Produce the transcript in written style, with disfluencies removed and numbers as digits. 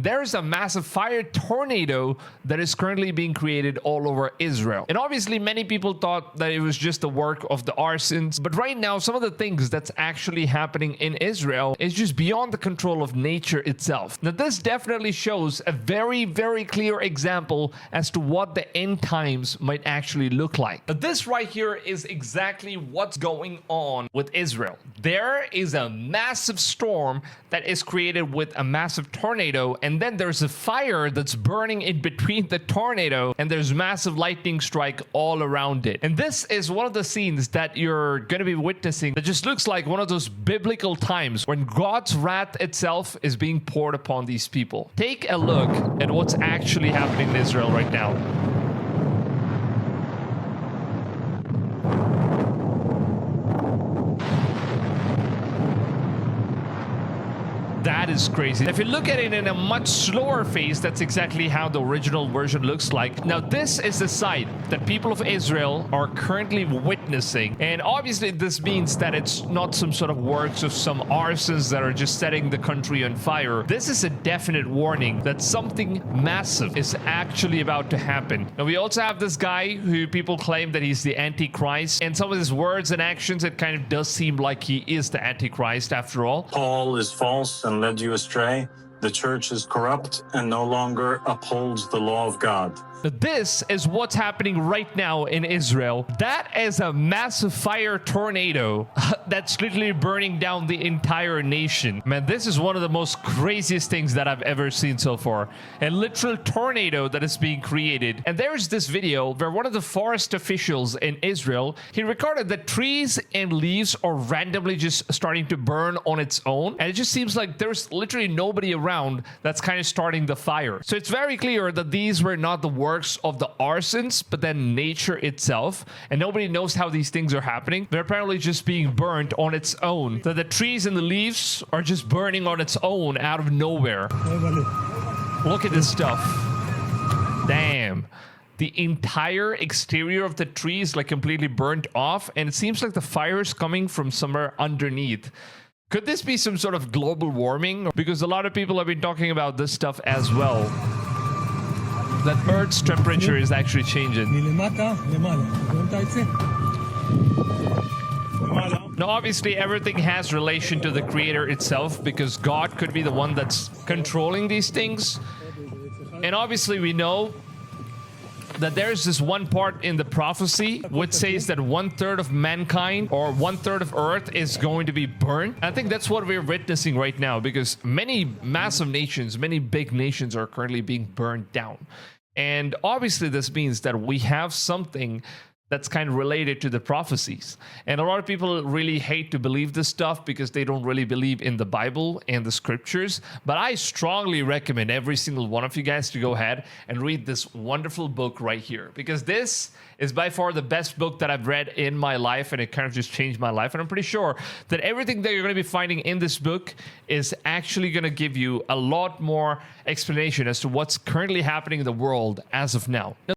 there's a massive fire tornado that is currently being created all over Israel. And obviously many people thought that it was just the work of the arsons, but right now some of the things that's actually happening in Israel is just beyond the control of nature itself. Now this definitely shows a very, very clear example as to what the end times might actually look like. But this right here is exactly what's going on with Israel. There is a massive storm that is created with a massive tornado, and then there's a fire that's burning in between the tornado, and there's massive lightning strike all around it. And this is one of the scenes that you're going to be witnessing that just looks like one of those biblical times when God's wrath itself is being poured upon these people. Take a look at what's actually happening in Israel right now. That is crazy. If you look at it in a much slower phase, that's exactly how the original version looks like. Now, this is the sight that people of Israel are currently witnessing. And obviously, this means that it's not some sort of works of some arsons that are just setting the country on fire. This is a definite warning that something massive is actually about to happen. Now, we also have this guy who people claim that he's the Antichrist. And some of his words and actions, it kind of does seem like he is the Antichrist after all. Paul is false and led you astray. The church is corrupt and no longer upholds the law of God. This is what's happening right now in Israel. That is a massive fire tornado that's literally burning down the entire nation. Man, this is one of the most craziest things that I've ever seen so far. A literal tornado that is being created. And there's this video where one of the forest officials in Israel, he recorded that trees and leaves are randomly just starting to burn on its own. And it just seems like there's literally nobody around that's kind of starting the fire. So it's very clear that these were not the works of the arsons, but then nature itself, and nobody knows how these things are happening. They're apparently just being burnt on its own. That the trees and the leaves are just burning on its own out of nowhere. Look at this stuff. Damn. The entire exterior of the tree is like completely burnt off, and it seems like the fire is coming from somewhere underneath. Could this be some sort of global warming? Because a lot of people have been talking about this stuff as well. That Earth's temperature is actually changing. Now, obviously, everything has relation to the creator itself, because God could be the one that's controlling these things. And obviously, we know that there's this one part in the prophecy which says that 1/3 of mankind, or 1/3 of Earth, is going to be burned. I think that's what we're witnessing right now, because many massive nations, many big nations are currently being burned down. And obviously this means that we have something that's kind of related to the prophecies. And a lot of people really hate to believe this stuff because they don't really believe in the Bible and the scriptures. But I strongly recommend every single one of you guys to go ahead and read this wonderful book right here, because this is by far the best book that I've read in my life, and it kind of just changed my life. And I'm pretty sure that everything that you're going to be finding in this book is actually going to give you a lot more explanation as to what's currently happening in the world as of now.